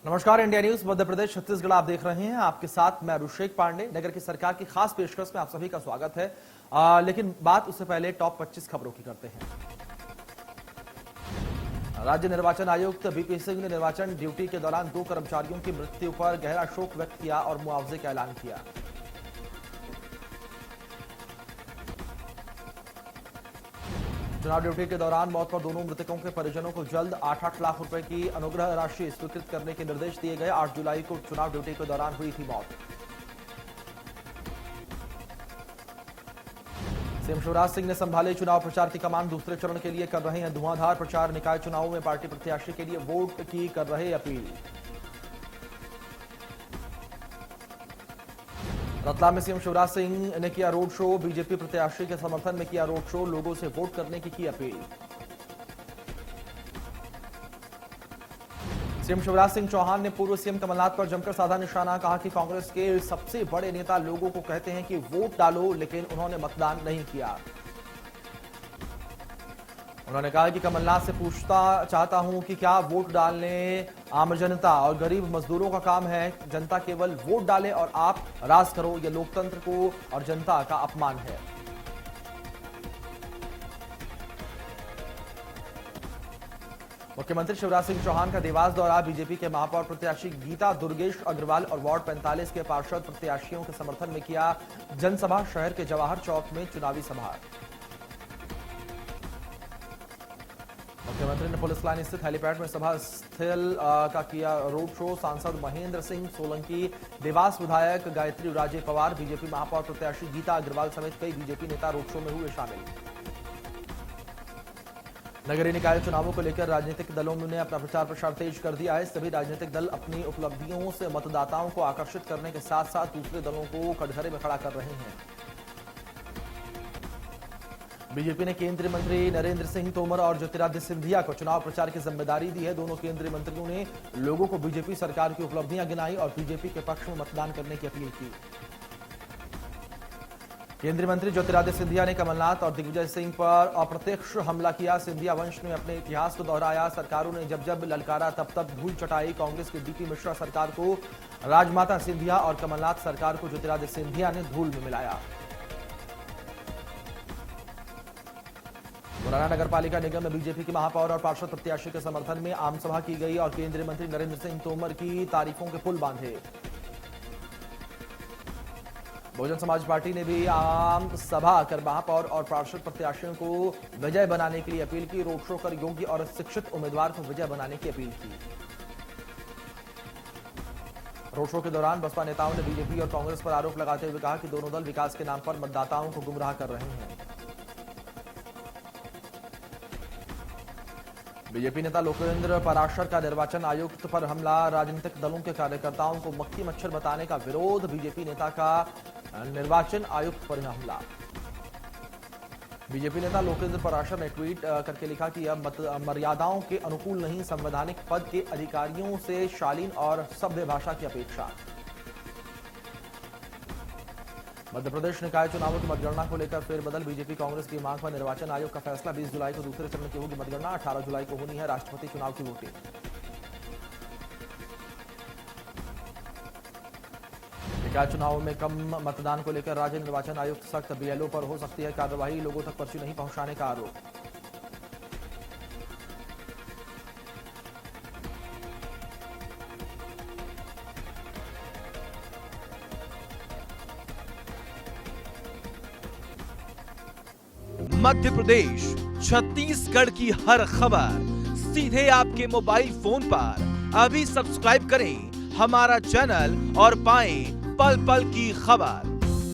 नमस्कार, India news Madhya Pradesh Chhattisgarh आप देख रहे हैं। आपके साथ मैं अभिषेक पांडे। नगर की सरकार की खास पेशकश में आप सभी का स्वागत है। लेकिन बात उससे पहले टॉप 25 खबरों की करते हैं। राज्य निर्वाचन आयुक्त बीपी सिंह ने निर्वाचन ड्यूटी के दौरान 2 कर्मचारियों की मृत्यु पर गहरा शोक व्यक्त किया और मुआवजे का ऐलान किया। चुनाव ड्यूटी के दौरान मौत पर दोनों मृतकों के परिजनों को जल्द 8-8 लाख रुपए की अनुग्रह राशि स्वीकृत करने के निर्देश दिए गए। 8 जुलाई को चुनाव ड्यूटी के दौरान हुई थी मौत। सीएम शिवराज सिंह ने संभाले चुनाव प्रचार की कमान। दूसरे चरण के लिए कर रहे हैं धुआंधार प्रचार। निकाय चुनावों में पार्टी प्रत्याशी के लिए वोट की कर रहे अपील। रतलाम में सीएम शिवराज सिंह ने किया रोड शो। बीजेपी प्रत्याशी के समर्थन में किया रोड शो। लोगों से वोट करने की अपील। सीएम शिवराज सिंह चौहान ने पूर्व सीएम कमलनाथ पर जमकर साधा निशाना। कहा कि कांग्रेस के सबसे बड़े नेता लोगों को कहते हैं कि वोट डालो, लेकिन उन्होंने मतदान नहीं किया। उन्होंने कहा कि कमलनाथ से पूछता चाहता हूं कि क्या वोट डालने आम जनता और गरीब मजदूरों का काम है। जनता केवल वोट डाले और आप राज करो, यह लोकतंत्र को और जनता का अपमान है। मुख्यमंत्री शिवराज सिंह चौहान का देवास दौरा। बीजेपी के महापौर प्रत्याशी गीता दुर्गेश अग्रवाल और वार्ड 45 के पार्षद प्रत्याशियों के समर्थन में किया जनसभा। शहर के जवाहर चौक में चुनावी सभा। मुख्यमंत्री ने पुलिस लाइन स्थित हेलीपैड में सभा स्थल का किया रोड शो। सांसद महेंद्र सिंह सोलंकी, देवास विधायक गायत्री उराजे पवार, बीजेपी महापौर प्रत्याशी गीता अग्रवाल समेत कई बीजेपी नेता रोड शो में हुए शामिल। नगरीय निकाय चुनावों को लेकर राजनीतिक दलों ने अपना प्रचार प्रसार तेज कर दिया है। सभी राजनीतिक दल अपनी उपलब्धियों से मतदाताओं को आकर्षित करने के साथ साथ दूसरे दलों को कटघरे में खड़ा कर रहे हैं। बीजेपी ने केंद्रीय मंत्री नरेंद्र सिंह तोमर और ज्योतिरादित्य सिंधिया को चुनाव प्रचार की जिम्मेदारी दी है। दोनों केंद्रीय मंत्रियों ने लोगों को बीजेपी सरकार की उपलब्धियां गिनाई और बीजेपी के पक्ष में मतदान करने की अपील की। केंद्रीय मंत्री ज्योतिरादित्य सिंधिया ने कमलनाथ और दिग्विजय सिंह पर अप्रत्यक्ष हमला किया। सिंधिया वंश ने अपने इतिहास को दोहराया। सरकारों ने जब जब ललकारा तब तब धूल चटाई। कांग्रेस के डीपी मिश्रा सरकार को राजमाता सिंधिया और कमलनाथ सरकार को ज्योतिरादित्य सिंधिया ने धूल में मिलाया। मुरैना नगर पालिका निगम में बीजेपी के महापौर और पार्षद प्रत्याशी के समर्थन में आम सभा की गई और केंद्रीय मंत्री नरेंद्र सिंह तोमर की तारीफों के पुल बांधे। बहुजन समाज पार्टी ने भी आम सभा कर महापौर और पार्षद प्रत्याशियों को विजय बनाने के लिए अपील की। रोड शो कर योग्य और शिक्षित उम्मीदवार को विजय बनाने की अपील की। रोड शो के दौरान बसपा नेताओं ने बीजेपी और कांग्रेस पर आरोप लगाते हुए कहा कि दोनों दल विकास के नाम पर मतदाताओं को गुमराह कर रहे हैं। बीजेपी नेता लोकेंद्र पराशर का निर्वाचन आयुक्त पर हमला। राजनीतिक दलों के कार्यकर्ताओं को मक्खी मच्छर बताने का विरोध। बीजेपी नेता का निर्वाचन आयुक्त पर हमला। बीजेपी नेता लोकेंद्र पराशर ने ट्वीट करके लिखा कि यह मर्यादाओं के अनुकूल नहीं। संवैधानिक पद के अधिकारियों से शालीन और सभ्य भाषा की अपेक्षा। मध्य प्रदेश निकाय चुनावों की मतगणना को लेकर फेरबदल। बीजेपी कांग्रेस की मांग पर निर्वाचन आयोग का फैसला। 20 जुलाई को दूसरे चरण की होगी मतगणना। 18 जुलाई को होनी है राष्ट्रपति चुनाव की वोटिंग। निकाय चुनावों में कम मतदान को लेकर राज्य निर्वाचन आयुक्त सख्त। बीएलओ पर हो सकती है कार्रवाई। लोगों तक पर्ची नहीं पहुंचाने का आरोप। मध्य प्रदेश, छत्तीसगढ़ की हर खबर सीधे आपके मोबाइल फोन पर। अभी सब्सक्राइब करें हमारा चैनल और पाएं पल पल की खबर।